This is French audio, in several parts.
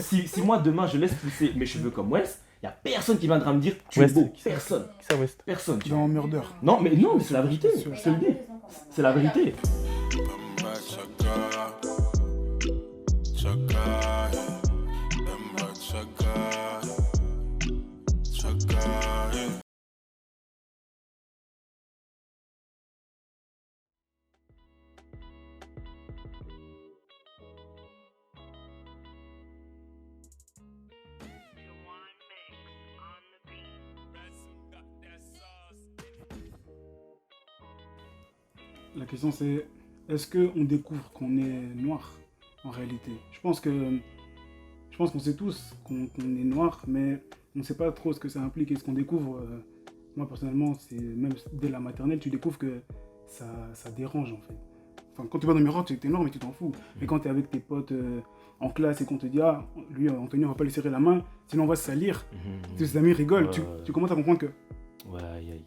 Si moi demain je laisse pousser mes cheveux comme Wes, il n'y a personne qui viendra me dire tu es beau. Personne. Qui ça, West? Personne. Tu vois. Dans Murder. Non, mais c'est la vérité. Je te le dis. C'est la vérité. La question c'est, est-ce qu'on découvre qu'on est noir en réalité? Je pense qu'on sait tous qu'on est noir, mais on ne sait pas trop ce que ça implique et ce qu'on découvre. Moi personnellement, c'est même dès la maternelle, tu découvres que ça dérange en fait. Enfin, quand tu vas dans le miroir, tu es noir mais tu t'en fous. Mais quand tu es avec tes potes en classe et qu'on te dit ah, lui Anthony on va pas lui serrer la main, sinon on va se salir. Tes amis rigolent, tu commences à comprendre que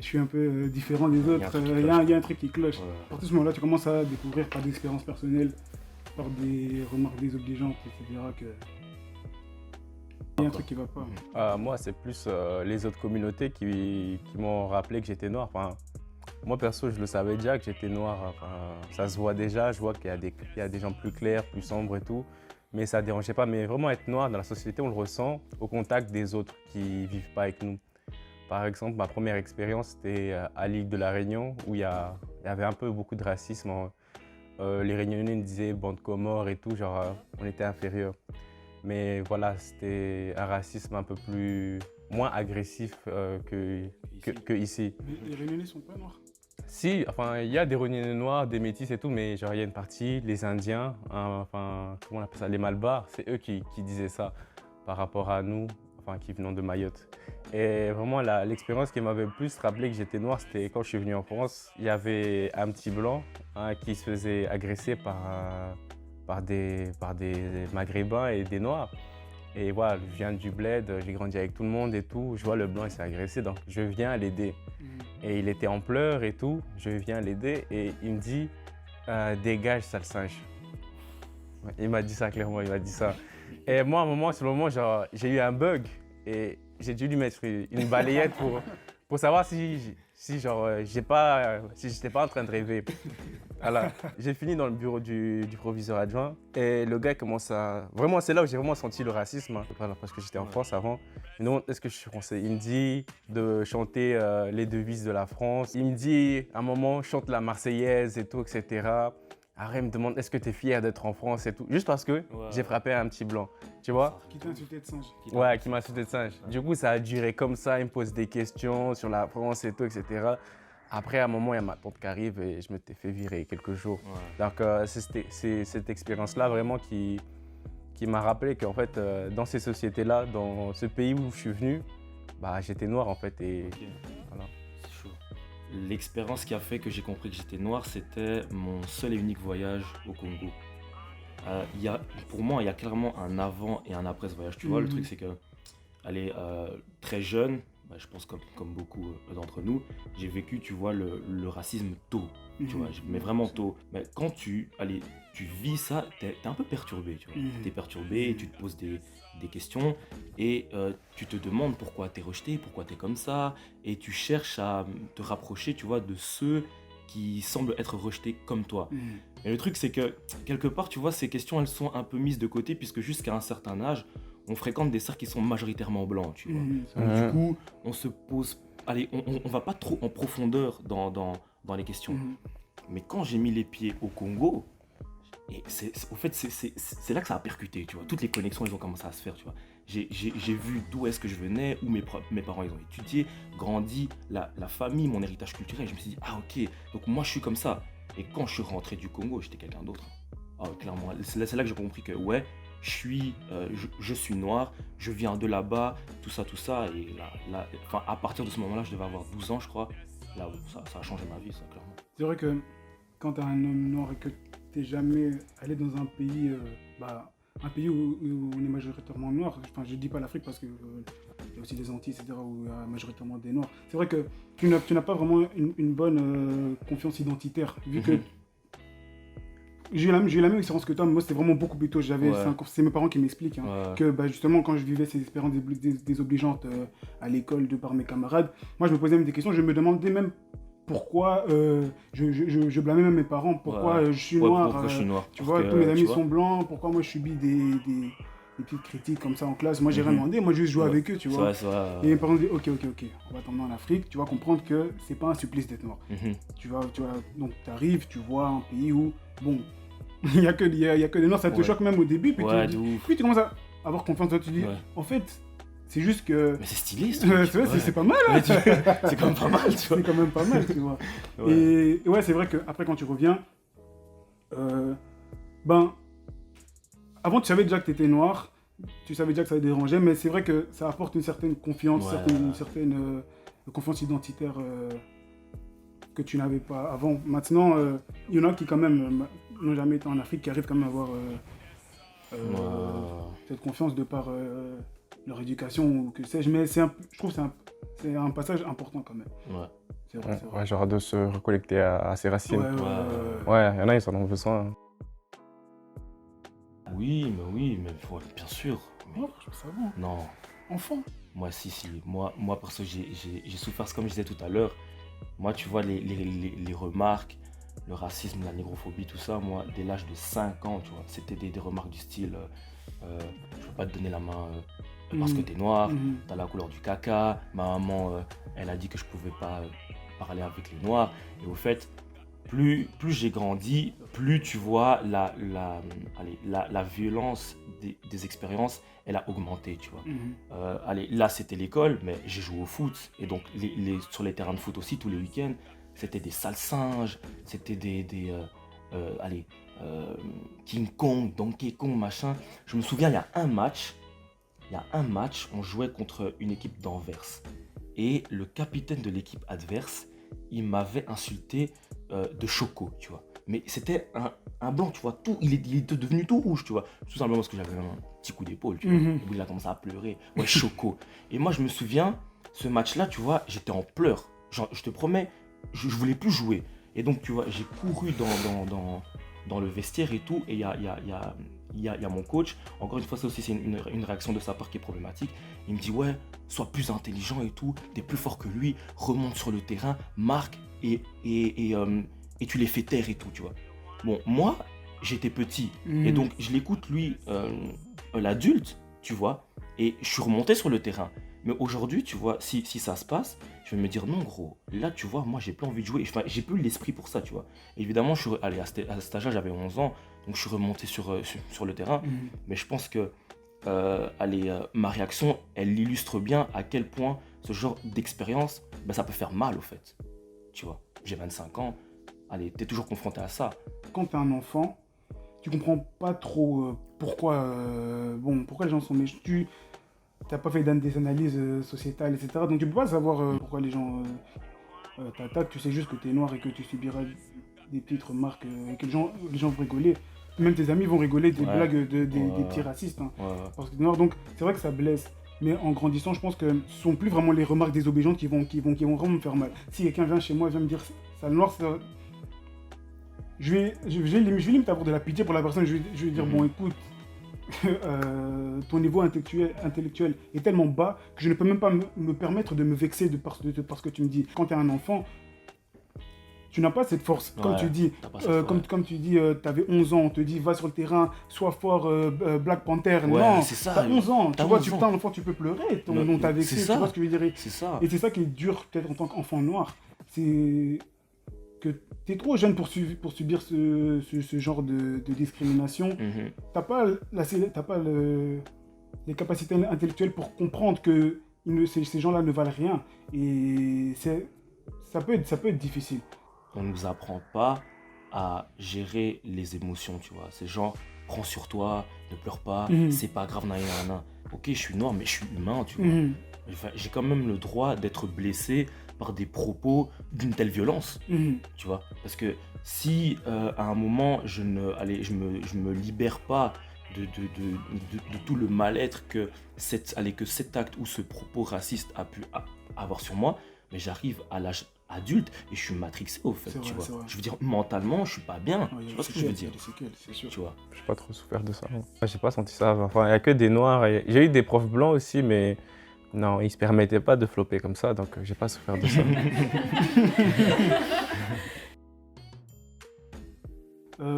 je suis un peu différent des autres, il y a un truc qui cloche. À partir de ce moment-là, tu commences à découvrir par des expériences personnelles, par des remarques désobligeantes, etc. que il y a un truc qui va pas. Moi, c'est plus les autres communautés qui m'ont rappelé que j'étais noir. Enfin, moi, perso, je le savais déjà que j'étais noir. Enfin, ça se voit déjà, je vois qu'il y a des gens plus clairs, plus sombres et tout. Mais ça ne dérangeait pas. Mais vraiment, être noir dans la société, on le ressent au contact des autres qui ne vivent pas avec nous. Par exemple, ma première expérience, c'était à l'île de la Réunion, où il y avait un peu beaucoup de racisme. Les Réunionnais nous disaient bande Comore et tout, genre on était inférieurs. Mais voilà, c'était un racisme un peu moins agressif que ici. Mais les Réunionnais sont pas noirs. Si, enfin, il y a des Réunionnais noirs, des métis et tout, mais genre il y a une partie, les Indiens, hein, enfin, comment on appelle ça, les Malbars, c'est eux qui disaient ça par rapport à nous, enfin, qui venons de Mayotte. Et vraiment, l'expérience qui m'avait le plus rappelé que j'étais noir, c'était quand je suis venu en France. Il y avait un petit blanc qui se faisait agresser par des Maghrébins et des Noirs. Et voilà, je viens du bled, j'ai grandi avec tout le monde et tout. Je vois le blanc, il s'est agressé, donc je viens l'aider. Et il était en pleurs et tout, je viens l'aider et il me dit dégage, sale singe. Il m'a dit ça clairement, il m'a dit ça. Et moi, à un moment, sur le moment, genre, j'ai eu un bug et j'ai dû lui mettre une balayette pour savoir si j'étais pas en train de rêver. Voilà. J'ai fini dans le bureau du proviseur adjoint et le gars commence à... Vraiment, c'est là où j'ai vraiment senti le racisme, parce que j'étais en France avant. Il me demande est-ce que je suis français. Il me dit de chanter les devises de la France. Il me dit à un moment chante la Marseillaise et tout, etc. Après, il me demande est-ce que tu es fier d'être en France et tout, juste parce que j'ai frappé un petit blanc, tu vois. Qui t'a insulté de singe. Ouais, qui m'a insulté de singe. Du coup, ça a duré comme ça, il me pose des questions sur la France et tout, etc. Après, à un moment, il y a ma tante qui arrive et je m'étais fait virer quelques jours. Ouais. Donc, c'est cette expérience-là vraiment qui m'a rappelé qu'en fait, dans ces sociétés-là, dans ce pays où je suis venu, bah, j'étais noir en fait. Et voilà. C'est chaud. L'expérience qui a fait que j'ai compris que j'étais noir, c'était mon seul et unique voyage au Congo. Pour moi, il y a clairement un avant et un après ce voyage. Tu vois, le truc, c'est que, très jeune, je pense comme beaucoup d'entre nous, j'ai vécu, tu vois, le racisme tôt. Tu vois, mais vraiment tôt. Mais quand tu vis ça, t'es un peu perturbé, tu vois. T'es perturbé, tu te poses des questions et tu te demandes pourquoi t'es rejeté, pourquoi t'es comme ça, et tu cherches à te rapprocher, tu vois, de ceux qui semblent être rejetés comme toi. Et le truc, c'est que quelque part, tu vois, ces questions, elles sont un peu mises de côté puisque jusqu'à un certain âge, on fréquente des cercles qui sont majoritairement blancs, tu vois. Donc, du coup, on se pose... on va pas trop en profondeur dans les questions. Mais quand j'ai mis les pieds au Congo, et c'est là que ça a percuté, tu vois. Toutes les connexions, elles ont commencé à se faire, tu vois. J'ai vu d'où est-ce que je venais, où mes parents ils ont étudié, grandi, la famille, mon héritage culturel. Je me suis dit, ah ok, donc moi je suis comme ça. Et quand je suis rentré du Congo, j'étais quelqu'un d'autre. Ah, clairement, c'est là que j'ai compris que ouais, je suis noir, je viens de là-bas, tout ça. Et à partir de ce moment-là, je devais avoir 12 ans, je crois. Là où ça a changé ma vie, ça, clairement. C'est vrai que quand t'es un homme noir et que t'es jamais allé dans un pays, un pays où on est majoritairement noir, enfin je dis pas l'Afrique parce que y a aussi les Antilles, etc., où il y a majoritairement des noirs. C'est vrai que tu n'as pas vraiment une bonne confiance identitaire, vu que j'ai eu la même expérience que toi, mais moi c'était vraiment beaucoup plus tôt. Ouais. C'est mes parents qui m'expliquent, hein, Ouais. que bah, justement quand je vivais ces expériences désobligeantes à l'école de par mes camarades, moi je me posais même des questions, je me demandais même pourquoi je blâmais même mes parents, pourquoi Ouais. je suis Ouais, noir, pourquoi je suis noir? tu Parce vois, tous mes que, tu amis vois. sont blancs, pourquoi moi je subis des petites critiques comme ça en classe. Moi j'ai rien Mhm. demandé, moi je juste joué Ouais. avec eux, tu C'est vois. vrai, c'est vrai. Et mes parents disent ok, on va t'emmener en Afrique, tu vas comprendre que c'est pas un supplice d'être noir. Mhm. Tu vois, donc tu arrives, tu vois un pays où, bon, il y a que des noirs, ça te Ouais. choque même au début, Ouais, de ouf. puis tu commences à avoir confiance, toi tu dis, Ouais. en fait, c'est juste que, Mais c'est stylé, ce c'est vrai, truc. Ouais. c'est pas mal, hein. Ouais, c'est quand même pas mal, tu vois. C'est quand même pas mal, tu vois. Ouais. Et ouais, c'est vrai qu'après quand tu reviens, ben, avant tu savais déjà que tu étais noir, tu savais déjà que ça te dérangeait, mais c'est vrai que ça apporte une certaine confiance, Ouais. une certaine confiance identitaire que tu n'avais pas avant. Maintenant, il y en a qui quand même n'ont jamais été en Afrique, qui arrivent quand même à avoir Ouais. cette confiance de par leur éducation ou que sais-je, mais je trouve que c'est un passage important quand même. Ouais. C'est vrai, c'est vrai. Ouais, genre de se reconnecter à ses racines. Ouais. Ouais, il y en a, ils en ont besoin. Oui, mais bien sûr. Mais Oh, franchement, ça va, hein. non, Enfant. moi, si. Moi, perso, j'ai souffert, comme je disais tout à l'heure. Moi, tu vois, les remarques, le racisme, la négrophobie, tout ça, moi, dès l'âge de 5 ans, tu vois, c'était des remarques du style je peux pas te donner la main parce que t'es noir, Mhm. t'as la couleur du caca. Ma maman, elle a dit que je pouvais pas parler avec les noirs. Et au fait, plus j'ai grandi, plus tu vois la violence des expériences, elle a augmenté, tu vois. Mhm. Là c'était l'école, mais j'ai joué au foot, et donc sur les terrains de foot aussi, tous les week-ends, c'était des sales singes, c'était King Kong, Donkey Kong, machin. Je me souviens, il y a un match, on jouait contre une équipe d'Anvers, et le capitaine de l'équipe adverse, il m'avait insulté de choco, tu vois. Mais c'était un blanc, tu vois, il était devenu tout rouge, tu vois. Tout simplement parce que j'avais un petit coup d'épaule, tu vois. Mhm. Et puis il a commencé à pleurer. Ouais, choco. Et moi, je me souviens, ce match-là, tu vois, j'étais en pleurs. Genre, je te promets, je voulais plus jouer. Et donc, tu vois, j'ai couru dans le vestiaire et tout. Et il y a mon coach. Encore une fois, ça aussi, c'est une réaction de sa part qui est problématique. Il me dit, ouais, sois plus intelligent et tout. T'es plus fort que lui. Remonte sur le terrain, marque et tu les fais taire et tout, tu vois. Bon, moi, j'étais petit. Et donc, je l'écoute, lui, l'adulte, tu vois. Et je suis remonté sur le terrain. Mais aujourd'hui, tu vois, si ça se passe, je vais me dire non, gros. Là, tu vois, moi, j'ai plus envie de jouer. Enfin, j'ai plus l'esprit pour ça, tu vois. Évidemment, allez, à cet âge-là, j'avais 11 ans. Donc, je suis remonté sur le terrain. Mhm. Mais je pense que ma réaction, elle illustre bien à quel point ce genre d'expérience, ben, ça peut faire mal, au fait. Tu vois, j'ai 25 ans. Allez, t'es toujours confronté à ça. Quand t'es un enfant, tu comprends pas trop pourquoi les gens sont méchants. Tu n'as pas fait des analyses sociétales, etc. Donc tu peux pas savoir pourquoi les gens t'attaquent. Tu sais juste que tu es noir et que tu subiras des petites remarques et que les gens vont rigoler. Même tes amis vont rigoler des Ouais. blagues des Ouais. petits racistes, hein, Ouais. parce que tu es noir. Donc c'est vrai que ça blesse. Mais en grandissant, je pense que ce sont plus vraiment les remarques désobligeantes qui vont vraiment me faire mal. Si quelqu'un vient chez moi et vient me dire ça noir, je vais limite avoir de la pitié pour la personne. Je vais dire, bon, écoute, ton niveau intellectuel est tellement bas que je ne peux même pas me permettre de me vexer parce que tu me dis. Quand tu es un enfant, tu n'as pas cette force. Comme Ouais, tu dis, t'as pas cette force. comme tu dis, tu avais 11 ans, on te dit, va sur le terrain, sois fort, Black Panther. Ouais, Non, c'est ça. t'as 11 ans. T'as Tu vois, 11 tu ans. es un enfant, tu peux pleurer. Non, On t'a vexé, c'est tu ça. vois ce que je veux dire. C'est ça. Et c'est ça qui est dur, peut-être en tant qu'enfant noir. C'est que tu es trop jeune pour subir ce genre de discrimination. Mhm. T'as pas les capacités intellectuelles pour comprendre que ces gens-là ne valent rien. Et ça peut être difficile. On nous apprend pas à gérer les émotions, tu vois. C'est genre, prends sur toi, ne pleure pas, Mhm. c'est pas grave, nan. Ok, je suis noir, mais je suis humain, tu vois. Mhm. Enfin, j'ai quand même le droit d'être blessé par des propos d'une telle violence, Mhm. tu vois. Parce que si à un moment je me libère pas de tout le mal-être que cet acte ou ce propos raciste a pu avoir sur moi, mais j'arrive à l'âge adulte et je suis matrixé au fait, C'est tu vrai, vois. c'est vrai. Je veux dire, mentalement, je suis pas bien. Ouais, il y a Tu vois ce des que je veux séquelles, dire, il y a des séquelles, c'est sûr. tu vois. Je n'ai pas trop souffert de ça. Non. J'ai pas senti ça. Enfin, il n'y a que des noirs. J'ai eu des profs blancs aussi, mais non, ils ne se permettaient pas de flopper comme ça, donc j'ai pas souffert de ça.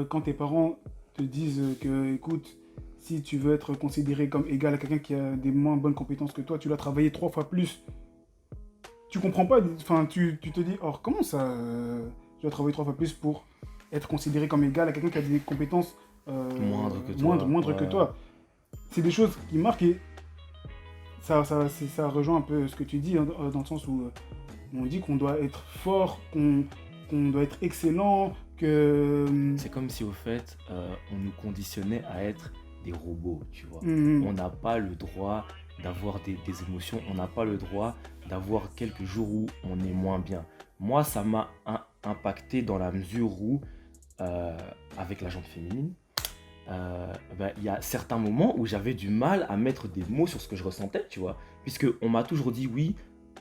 Quand tes parents te disent que, écoute, si tu veux être considéré comme égal à quelqu'un qui a des moins bonnes compétences que toi, tu dois travailler 3 fois plus. Tu comprends pas, enfin, tu te dis, oh, comment ça, je dois travailler 3 fois plus pour être considéré comme égal à quelqu'un qui a des compétences Moindre que toi. moindres que Ouais. toi. C'est des choses qui marquent et ça rejoint un peu ce que tu dis, hein, dans le sens où on dit qu'on doit être fort, qu'on doit être excellent, que... C'est comme si au fait, on nous conditionnait à être des robots, tu vois. Mhm. On n'a pas le droit d'avoir des émotions, on n'a pas le droit d'avoir quelques jours où on est moins bien. Moi, ça m'a impacté dans la mesure où, avec la jante féminine, il y a certains moments où j'avais du mal à mettre des mots sur ce que je ressentais, tu vois. Puisque on m'a toujours dit, oui,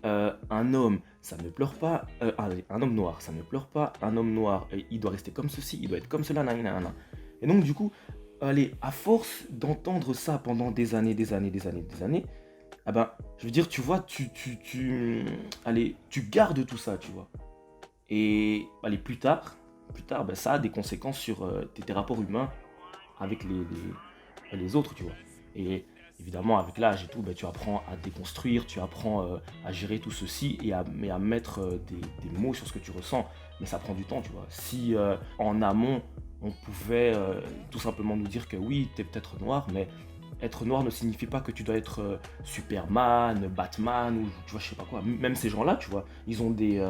un homme, ça ne pleure pas, un homme noir, ça ne pleure pas, un homme noir, il doit rester comme ceci, il doit être comme cela, nanana. Et donc, du coup, allez, à force d'entendre ça pendant des années, ah ben, je veux dire, tu vois, allez, tu gardes tout ça, tu vois. Et allez, plus tard, ben, ça a des conséquences sur tes rapports humains avec les autres, tu vois. Et évidemment, avec l'âge et tout, ben, tu apprends à déconstruire, tu apprends à gérer tout ceci et à mettre des mots sur ce que tu ressens. Mais ça prend du temps, tu vois. Si en amont, on pouvait tout simplement nous dire que oui, t'es peut-être noir, mais être noir ne signifie pas que tu dois être Superman, Batman, ou tu vois, je sais pas quoi. Même ces gens-là, tu vois, ils ont des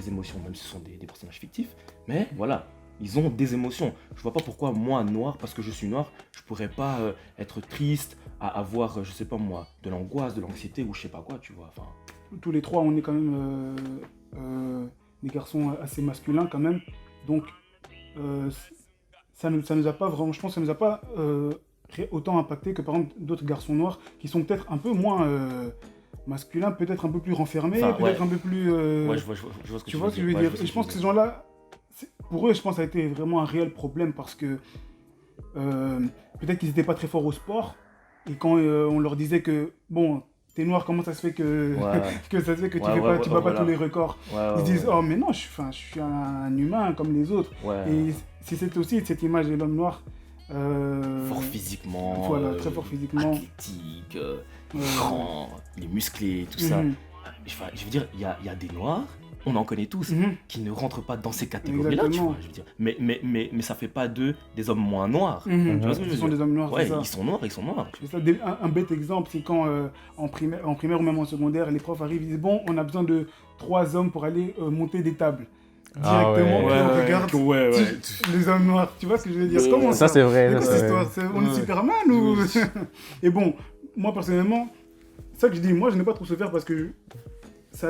émotions, même si ce sont des personnages fictifs. Mais voilà, ils ont des émotions. Je vois pas pourquoi moi, noir, parce que je suis noir, je pourrais pas être triste, à avoir, je sais pas moi, de l'angoisse, de l'anxiété, ou je sais pas quoi, tu vois. Enfin, Tous les trois, on est quand même des garçons assez masculins quand même. Donc, ça nous a pas vraiment, je pense que ça nous a pas autant impacté que par exemple d'autres garçons noirs qui sont peut-être un peu moins masculins, peut-être un peu plus renfermés, Enfin, peut-être ouais. un peu plus... ouais, je vois ce que tu vois ce que je veux Ouais, dire. vois ce Et que je tu pense veux que ces dire. gens-là, pour eux, je pense que ça a été vraiment un réel problème parce que peut-être qu'ils n'étaient pas très forts au sport. Et quand on leur disait que, bon, t'es noir, comment ça se fait que, Ouais. que ça se fait que tu Ouais, fais ouais, pas, ouais, tu bats pas voilà. tous les records. Ouais, Ils se disent, ouais. oh mais non, je suis un humain comme les autres. Ouais. Et c'est aussi cette image de l'homme noir. Fort physiquement, Voilà, très fort physiquement. athlétique, Ouais. grand, il est musclé, tout ça. Mhm. Enfin, je veux dire, il y a des noirs, on en connaît tous, Mhm. qui ne rentrent pas dans ces catégories-là, tu Exactement. vois, je veux dire. Mais ça fait pas d'eux des hommes moins noirs. Mhm. Tu vois ce que je Ce veux sont dire? des hommes noirs, Ouais, c'est ça. ils sont noirs. C'est ça, un bête exemple, c'est quand en primaire ou même en secondaire, les profs arrivent et disent bon, on a besoin de 3 hommes pour aller monter des tables. Ah Directement, ouais. et on regarde ouais. les hommes noirs. Tu vois ce que je veux dire? Ouais. Comment Ça, c'est vrai. C'est quoi ça, cette c'est vrai. histoire? On est Ouais. Superman ou... Oui. Et bon, moi personnellement, c'est ça que je dis, moi je n'ai pas trop souffert parce que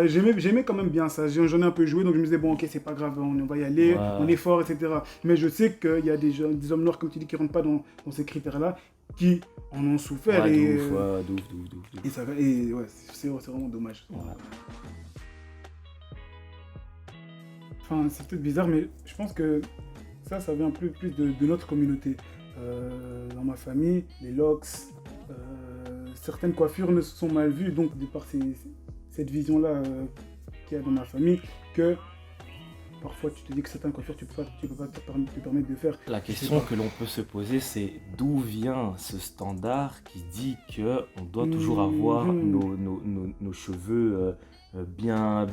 j'aimais quand même bien ça. J'en ai un peu joué, donc je me disais bon, ok, c'est pas grave, on va y aller, Ouais. on est fort, etc. Mais je sais qu'il y a des hommes noirs, comme tu dis, qui rentrent pas dans ces critères-là, qui en ont souffert. Ouais, et de ouf. et ça va, et ouais, c'est vraiment dommage. Ouais. Enfin, c'est peut-être bizarre, mais je pense que ça vient plus de notre communauté. Dans ma famille, les locks, certaines coiffures ne sont mal vues, donc de par cette vision-là qu'il y a dans ma famille, que parfois tu te dis que certaines coiffures tu peux pas te permettre de faire. La question que l'on peut se poser, c'est d'où vient ce standard qui dit que on doit toujours avoir nos cheveux bien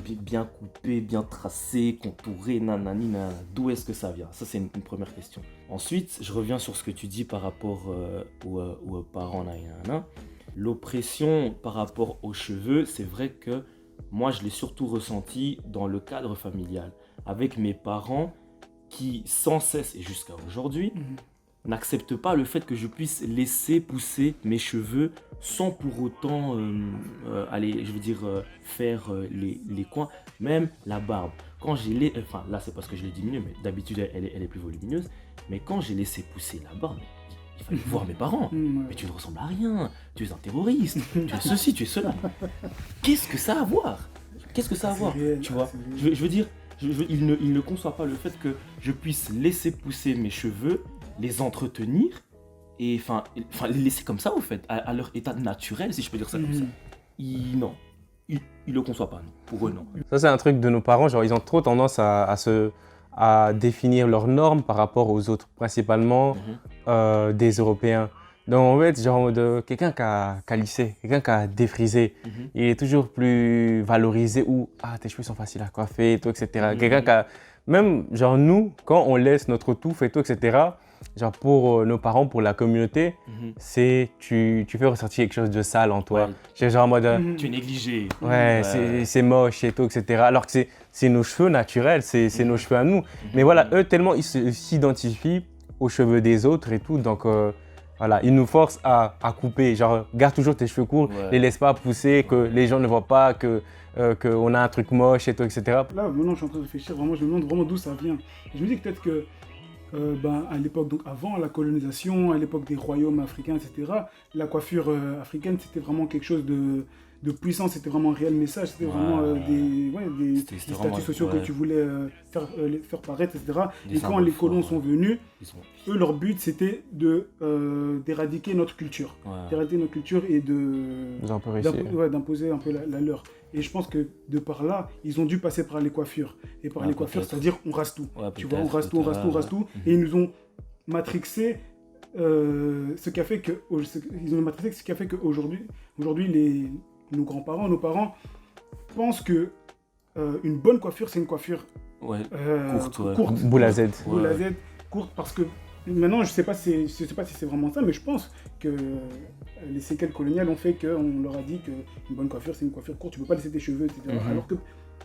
coupés, bien tracés, contourés, nanani, nanana. D'où est-ce que ça vient? Ça, c'est une première question. Ensuite, je reviens sur ce que tu dis par rapport aux parents, nanana. L'oppression par rapport aux cheveux, c'est vrai que moi, je l'ai surtout ressenti dans le cadre familial, avec mes parents qui, sans cesse et jusqu'à aujourd'hui, n'acceptent pas le fait que je puisse laisser pousser mes cheveux sans pour autant aller, je veux dire, faire les coins, même la barbe. Quand j'ai enfin là c'est parce que je l'ai diminué, mais d'habitude elle est plus volumineuse, mais quand j'ai laissé pousser la barbe, il fallait voir mes parents. Mais tu ne ressembles à rien, tu es un terroriste, tu es ceci, tu es cela. Qu'est-ce que ça a à voir? qu'est-ce que ça a à C'est voir, réel, tu vois? c'est réel. Je veux dire, il ne conçoit pas le fait que je puisse laisser pousser mes cheveux, les entretenir, et enfin les laisser comme ça, au fait, à leur état naturel, si je peux dire ça comme ça. Non, il le conçoit pas, non. Pour eux, non. Ça, c'est un truc de nos parents, genre ils ont trop tendance à définir leurs normes par rapport aux autres, principalement des Européens. Donc en fait, genre de quelqu'un qui a lissé, quelqu'un qui a défrisé, il est toujours plus valorisé ou tes cheveux sont faciles à coiffer, et tout, etc. Quelqu'un qui a, même genre nous, quand on laisse notre touffe et tout, etc., genre pour nos parents, pour la communauté, c'est tu fais ressortir quelque chose de sale en toi. Ouais. C'est genre en mode Tu es négligé. ouais, c'est moche et tout, etc. Alors que c'est nos cheveux naturels, c'est nos cheveux à nous. Mais voilà, eux, tellement ils s'identifient aux cheveux des autres et tout, donc voilà, ils nous forcent à couper. Genre, garde toujours tes cheveux courts, les laisse pas pousser, que les gens ne voient pas qu'on a un truc moche et tout, etc. Là, maintenant, je suis en train de réfléchir, vraiment, je me demande vraiment d'où ça vient. Et je me dis que peut-être que, à l'époque, donc avant la colonisation, à l'époque des royaumes africains, etc., la coiffure africaine, c'était vraiment quelque chose de puissant, c'était vraiment un réel message, c'était vraiment des C'était vraiment, statuts sociaux que tu voulais faire paraître, etc. Des Et quand symboles les colons forts, sont venus, Ils sont- eux, leur but, c'était d'éradiquer notre culture. Ouais. D'éradiquer notre culture et Nous un peu réussi. d'imposer un peu la leur. Et je pense que de par là, ils ont dû passer par les coiffures. Et par Ouais, les coiffures, peut-être. c'est-à-dire on rase tout. Ouais, Tu vois, on peut-être, rase tout, on rase tout, on rase tout. Et ils nous ont matrixé ce qui a fait que qu'aujourd'hui, nos grands-parents, nos parents pensent que une bonne coiffure, c'est une coiffure Ouais. courte, Boule à Z. boule à Ouais. Z, courte, parce que maintenant, je sais pas si c'est vraiment ça, mais je pense que les séquelles coloniales ont fait qu'on leur a dit qu'une bonne coiffure, c'est une coiffure courte, tu peux pas laisser tes cheveux, etc. Alors que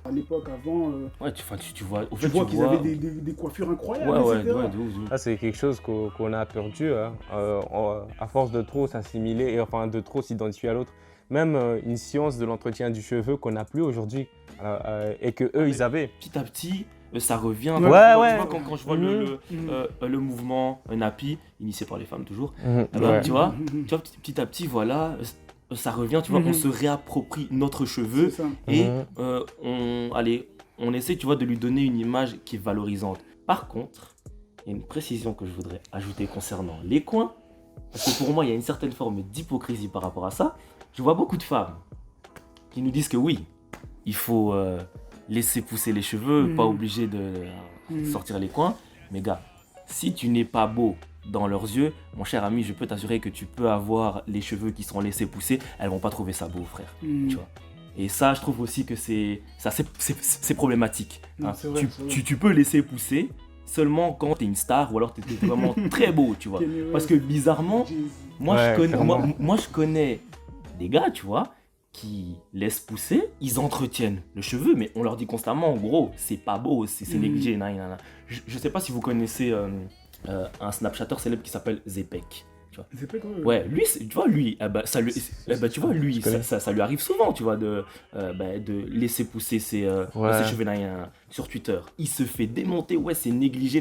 à l'époque, avant, Ouais, tu vois, au tu fait, vois qu'ils avaient des coiffures incroyables, Ouais, etc. de ouf. Ça, c'est quelque chose qu'on a perdu, hein. À force de trop s'assimiler, et enfin de trop s'identifier à l'autre. Même une science de l'entretien du cheveu qu'on n'a plus aujourd'hui, et que eux ils avaient. Petit à petit, ça revient. Ouais, Tu vois, ouais. tu vois, quand je vois le mouvement Napi, initié par les femmes toujours, Ouais. tu vois, petit à petit, voilà, ça revient, tu vois, on se réapproprie notre cheveu C'est ça. et on essaie, tu vois, de lui donner une image qui est valorisante. Par contre, il y a une précision que je voudrais ajouter concernant les coins, parce que pour moi, il y a une certaine forme d'hypocrisie par rapport à ça. Je vois beaucoup de femmes qui nous disent que oui, il faut laisser pousser les cheveux, pas obligé de sortir les coins. Mais gars, si tu n'es pas beau dans leurs yeux, mon cher ami, je peux t'assurer que tu peux avoir les cheveux qui seront laissés pousser, elles vont pas trouver ça beau, frère. Tu vois. Et ça, je trouve aussi que c'est problématique. Non, Hein. c'est vrai, c'est vrai. Tu peux laisser pousser seulement quand t'es une star ou alors t'es vraiment très beau, tu vois. Kanye West, Parce que bizarrement, Jay-Z. moi, clairement. moi je connais des gars, tu vois, qui laissent pousser, ils entretiennent le cheveu, mais on leur dit constamment, en gros, c'est pas beau, c'est négligé. Je sais pas si vous connaissez un Snapchatter célèbre qui s'appelle Zepek. Tu vois. C'est pas quoi, Ouais, lui, tu vois, lui, ça lui, tu vois, lui, connais. ça lui arrive souvent, tu vois, de laisser pousser ses cheveux sur Twitter. Il se fait démonter, ouais, c'est négligé,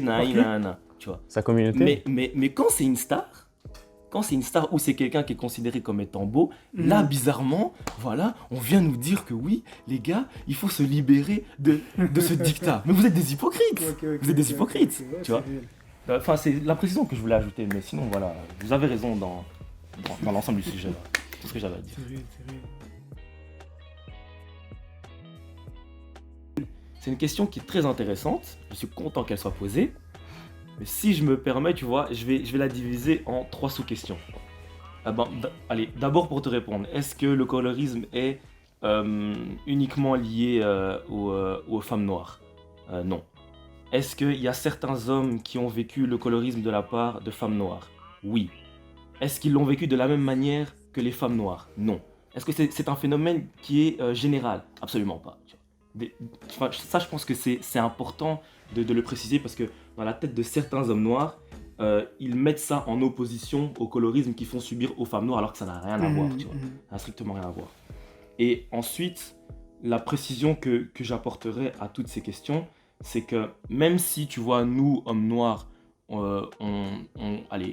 tu vois. Sa communauté. Mais quand c'est une star, ou c'est quelqu'un qui est considéré comme étant beau, là, bizarrement, voilà, on vient nous dire que oui, les gars, il faut se libérer de ce dictat. Mais vous êtes des hypocrites. Vous êtes des hypocrites, tu vois. Enfin, c'est la précision que je voulais ajouter, mais sinon, voilà, vous avez raison dans l'ensemble du sujet, là. C'est ce que j'avais à dire. C'est réel. C'est une question qui est très intéressante, je suis content qu'elle soit posée. Mais si je me permets, tu vois, je vais la diviser en 3 sous-questions. Allez, d'abord pour te répondre, est-ce que le colorisme est uniquement lié aux femmes noires ? Non. Est-ce qu'il y a certains hommes qui ont vécu le colorisme de la part de femmes noires ? Oui. Est-ce qu'ils l'ont vécu de la même manière que les femmes noires ? Non. Est-ce que c'est un phénomène qui est général ? Absolument pas. Ça, je pense que c'est important de le préciser parce que dans la tête de certains hommes noirs, ils mettent ça en opposition au colorisme qu'ils font subir aux femmes noires alors que ça n'a rien à voir, tu vois. Ça n'a strictement rien à voir. Et ensuite, la précision que j'apporterai à toutes ces questions, c'est que même si, tu vois, nous, hommes noirs,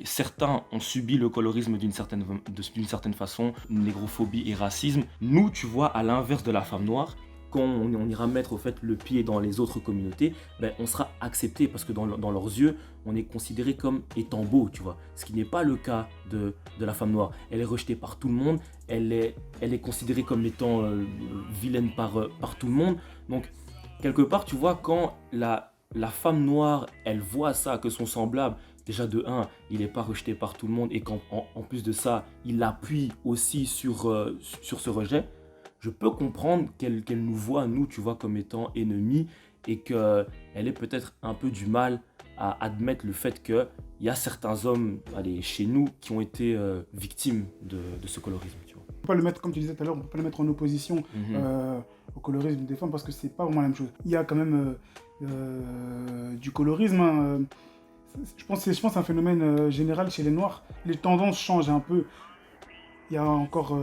certains ont subi le colorisme d'une certaine façon, négrophobie et racisme, nous, tu vois, à l'inverse de la femme noire, quand on ira mettre au fait le pied dans les autres communautés, ben, on sera accepté parce que dans leurs yeux, on est considéré comme étant beau, tu vois. Ce qui n'est pas le cas de la femme noire. Elle est rejetée par tout le monde, elle est considérée comme étant vilaine par tout le monde. Donc, quelque part, tu vois, quand la femme noire, elle voit ça, que son semblable, déjà de un, il n'est pas rejeté par tout le monde et qu'en plus de ça, il appuie aussi sur ce rejet, je peux comprendre qu'elle nous voit, nous, tu vois, comme étant ennemis et qu'elle ait peut-être un peu du mal à admettre le fait qu'il y a certains hommes, allez, chez nous, qui ont été victimes de ce colorisme, tu vois. On peut pas le mettre, comme tu disais tout à l'heure, on peut pas le mettre en opposition au colorisme des femmes parce que c'est pas vraiment la même chose. Il y a quand même du colorisme. Je pense que c'est un phénomène général chez les Noirs. Les tendances changent un peu. Il y a encore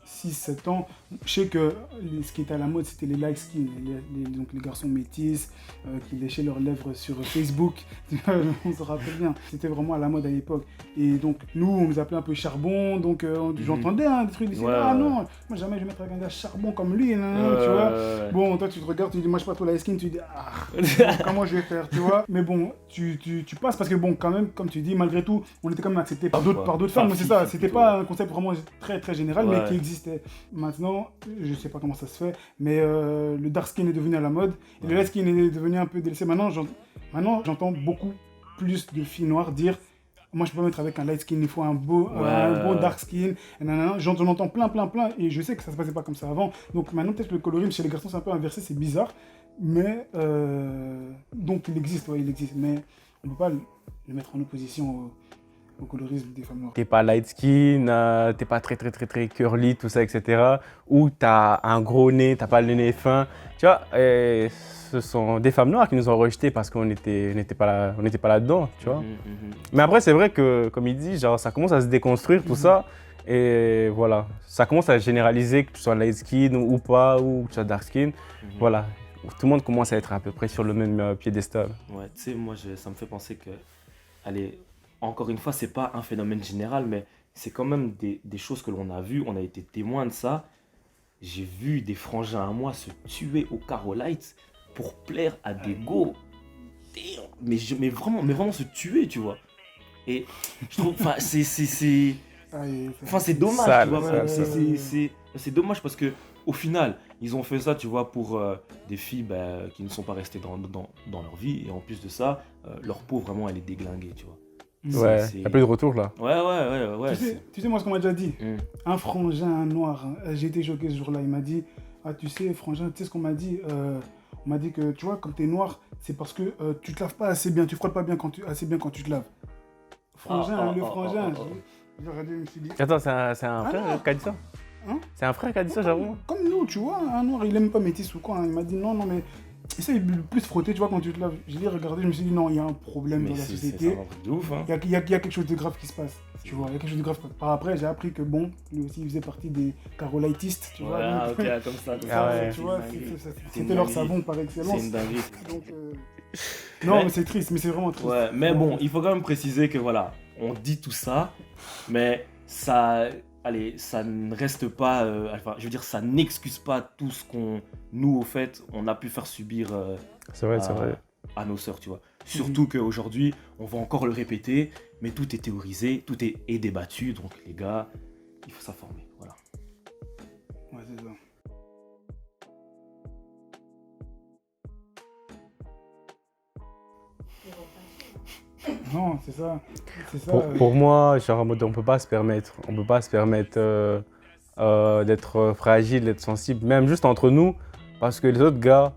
6-7 ans, je sais que ce qui était à la mode, c'était les light skin, donc les garçons métis qui léchaient leurs lèvres sur Facebook. On se rappelle bien, c'était vraiment à la mode à l'époque. Et donc, nous, on nous appelait un peu charbon, donc j'entendais des trucs d'ici, non, moi jamais je vais mettre avec un gars charbon comme lui, tu vois. Bon, toi, tu te regardes, tu dis, moi, je suis pas trop light skin, tu dis, comment je vais faire, tu vois. Mais bon, tu passes parce que, bon, quand même, comme tu dis, malgré tout, on était quand même accepté par d'autres femmes, mais c'est ça, c'était pas un concept vraiment très très général, mais qui existait. Maintenant, je sais pas comment ça se fait, mais le dark skin est devenu à la mode, et le light skin est devenu un peu délaissé. Maintenant, j'entends beaucoup plus de filles noires dire moi je peux pas mettre avec un light skin, il faut un beau dark skin, j'en entends plein, et je sais que ça se passait pas comme ça avant. Donc maintenant peut-être que le colorisme chez les garçons c'est un peu inversé, c'est bizarre, mais donc il existe, mais on peut pas le mettre en opposition au colorisme des femmes noires. T'es pas light skin, t'es pas très curly, tout ça, etc. Ou t'as un gros nez, t'as pas le nez fin. Tu vois, ce sont des femmes noires qui nous ont rejetés parce qu'on n'était pas là-dedans, tu vois. Mais après, c'est vrai que, comme il dit, genre, ça commence à se déconstruire, tout ça. Et voilà, ça commence à généraliser que tu sois light skin ou pas, ou que tu sois dark skin. Voilà, tout le monde commence à être à peu près sur le même piédestal. Ouais, tu sais, moi, ça me fait penser que, allez, encore une fois, c'est pas un phénomène général, mais c'est quand même des choses que l'on a vues, on a été témoin de ça. J'ai vu des frangins à moi se tuer au Carolites pour plaire à des go. Mais vraiment se tuer, tu vois. Et je trouve, c'est dommage, Sale, tu vois. sale. C'est dommage parce que au final, ils ont fait ça, tu vois, pour des filles qui ne sont pas restées dans leur vie. Et en plus de ça, leur peau, vraiment, elle est déglinguée, tu vois. Ouais, il n'y a plus de retour là. Ouais. Tu sais, moi, ce qu'on m'a déjà dit, un frangin noir, j'ai été choqué ce jour-là, il m'a dit, ah, tu sais, frangin, tu sais ce qu'on m'a dit on m'a dit que, tu vois, quand t'es noir, c'est parce que tu te laves pas assez bien, tu frottes pas bien assez bien quand tu te laves. Frangin, le frangin, j'ai regardé, je me suis dit... Attends, c'est un frère qui a dit ça? C'est un frère qui a dit ça, j'avoue? Comme nous, tu vois, un noir, il aime pas métis ou quoi, il m'a dit, non, mais... Essaye de plus frotter, tu vois, quand tu te laves. J'ai regardé, je me suis dit, non, il y a un problème dans la société. C'est un truc de ouf, hein. Il y a quelque chose de grave qui se passe, tu vois. Il y a quelque chose de grave. Par après, j'ai appris que, bon, lui aussi, il faisait partie des carolitistes, tu vois. Ah, ok, comme ça. Tu vois, c'était leur savon par excellence. C'est une dinguerie. Donc, non, mais c'est triste, mais c'est vraiment triste. Ouais, mais bon, il faut quand même préciser que, voilà, on dit tout ça, mais ça... Allez, ça ne reste pas, je veux dire, ça n'excuse pas tout ce nous, au fait, on a pu faire subir c'est vrai. À nos sœurs, tu vois. Surtout qu'aujourd'hui, on va encore le répéter, mais tout est théorisé, tout est débattu, donc les gars, il faut s'informer, voilà. Ouais, c'est ça. Non, c'est ça. Pour moi, genre, en mode, on peut pas se permettre d'être fragile, d'être sensible, même juste entre nous, parce que les autres gars,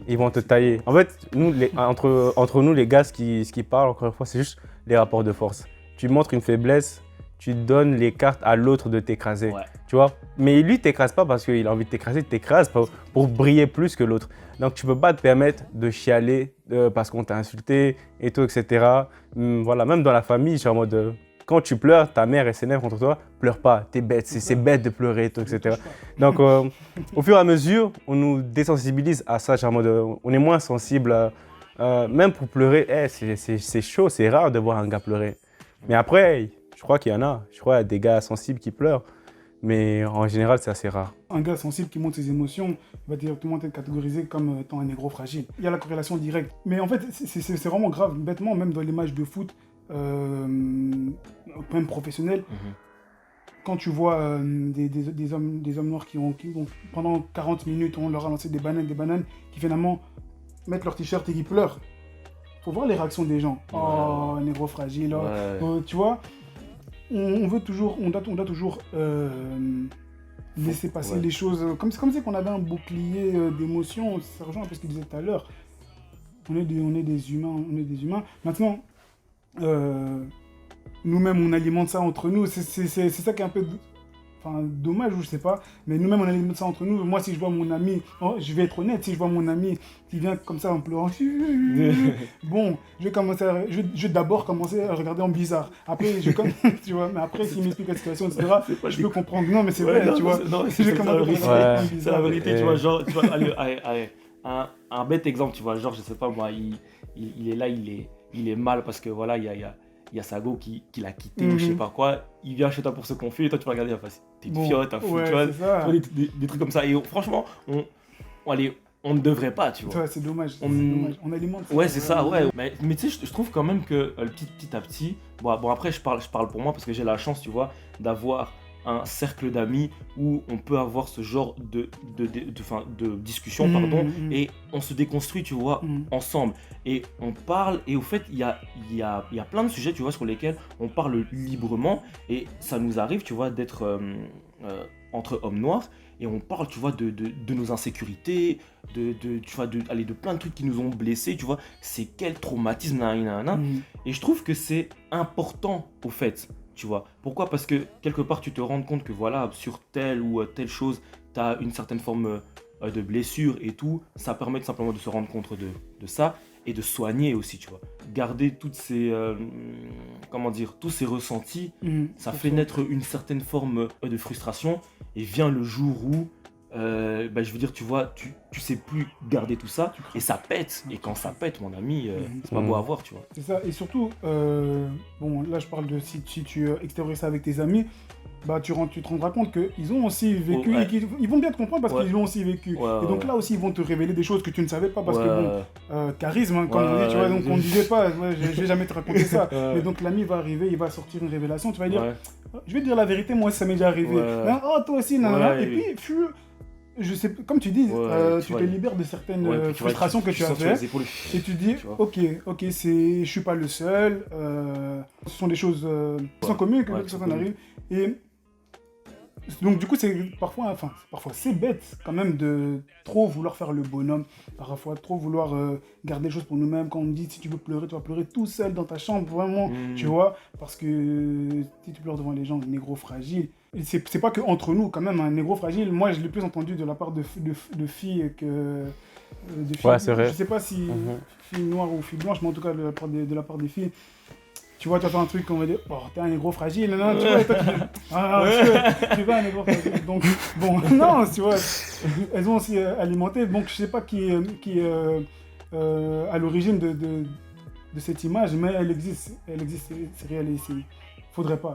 ils vont te tailler. En fait, nous, entre nous, les gars, ce qui parle, encore une fois, c'est juste les rapports de force. Tu montres une faiblesse, tu donnes les cartes à l'autre de t'écraser, tu vois. Mais lui, il t'écrase pas parce qu'il a envie de t'écraser, il t'écrase pour briller plus que l'autre. Donc, tu peux pas te permettre de chialer parce qu'on t'a insulté et tout, etc. Voilà, même dans la famille, genre en mode, quand tu pleures, ta mère, elle s'énerve contre toi, pleure pas, t'es bête, c'est bête de pleurer et tout, etc. Donc, au fur et à mesure, on nous désensibilise à ça, genre en mode, on est moins sensible, même pour pleurer, c'est chaud, c'est rare de voir un gars pleurer. Mais après, je crois qu'il y en a, je crois qu'il y a des gars sensibles qui pleurent. Mais en général, c'est assez rare. Un gars sensible qui montre ses émotions va directement être catégorisé comme étant un négro fragile. Il y a la corrélation directe. Mais en fait, c'est vraiment grave. Bêtement, même dans les matchs de foot, même professionnels, quand tu vois des hommes noirs qui pendant 40 minutes, on leur a lancé des bananes, qui finalement mettent leur t-shirt et qui pleurent. Faut voir les réactions des gens. Ouais. Oh, négro fragile. Tu vois, on doit toujours laisser passer les choses. Comme si on avait un bouclier d'émotions. Ça rejoint un peu ce qu'il disait tout à l'heure. On est des humains. Maintenant, nous-mêmes, on alimente ça entre nous. C'est ça qui est un peu dommage, ou je sais pas. Mais nous-mêmes, on alimente ça entre nous. Moi, si je vois mon ami, je vais être honnête, si je vois mon ami qui vient comme ça en pleurant, bon, je vais d'abord commencer à regarder en bizarre. Après, tu vois, mais après, s'il m'explique la situation, etc., je peux comprendre. Non, mais c'est vrai, tu vois. Je vais commencer à regarder en bizarre. C'est la vérité, tu vois. Genre, tu vois, allez, un bête exemple, tu vois. Genre, je sais pas, moi, il est là, il est mal parce que voilà, il y a Sago qui l'a quitté ou je sais pas quoi, il vient chez toi pour se confier et toi tu vas regarder, enfin, t'es une fiotte, t'as fou, tu vois, des trucs comme ça. Et franchement, on ne devrait pas, tu vois. Ouais, c'est dommage, on alimente ça. Ouais, c'est ça, ouais. Mais tu sais, je trouve quand même que petit à petit, bon après je parle pour moi parce que j'ai la chance, tu vois, d'avoir un cercle d'amis où on peut avoir ce genre de discussion, et on se déconstruit, tu vois, ensemble. Et on parle, et au fait, il y a plein de sujets, tu vois, sur lesquels on parle librement, et ça nous arrive, tu vois, d'être entre hommes noirs, et on parle, tu vois, de nos insécurités, tu vois, de plein de trucs qui nous ont blessés, tu vois, c'est quel traumatisme, et je trouve que c'est important, au fait. Tu vois. Pourquoi ? Parce que quelque part tu te rends compte que voilà, sur telle ou telle chose, tu as une certaine forme de blessure et tout. Ça permet simplement de se rendre compte de ça et de soigner aussi, tu vois. Garder toutes ces, tous ces ressentis, ça fait naître une certaine forme de frustration. Et vient le jour où, je veux dire, tu vois, tu sais plus garder tout ça et ça pète. Et quand ça pète, mon ami, c'est pas beau à voir, tu vois. C'est ça. Et surtout, bon, là je parle de si tu extériorises ça avec tes amis, bah tu te rendras compte qu'ils ont aussi vécu et qu'ils vont bien te comprendre parce qu'ils l'ont aussi vécu. Et donc là aussi, ils vont te révéler des choses que tu ne savais pas parce que bon, charisme, hein, comme on dit, tu vois, donc on ne disait pas, je vais jamais te raconter ça. Et donc l'ami va arriver, il va sortir une révélation, tu vas dire, je vais te dire la vérité, moi ça m'est déjà arrivé. Oh, toi aussi, et puis, je sais, comme tu dis, tu te libères de certaines frustrations que tu avais et tu dis, ok, je suis pas le seul, ce sont des choses qui sont communes que certains arrivent. Et donc du coup, parfois c'est bête quand même de trop vouloir faire le bonhomme, parfois trop vouloir garder les choses pour nous-mêmes. Quand on dit si tu veux pleurer, tu vas pleurer tout seul dans ta chambre, vraiment, tu vois, parce que si tu pleures devant les gens, négro fragile. C'est pas que entre nous quand même, un négro fragile. Moi, je l'ai plus entendu de la part de filles que de filles. Ouais, c'est vrai. Je sais pas si filles noires ou filles blanches, mais en tout cas de la part des filles. Tu vois, tu vas faire un truc, on va dire, oh, t'es un négro fragile, non, tu vois, et toi, tu vas un négro fragile. Donc, bon, non, tu vois, elles ont aussi alimenté. Donc, je sais pas qui est à l'origine de cette image, mais elle existe, c'est réel ici. Faudrait pas.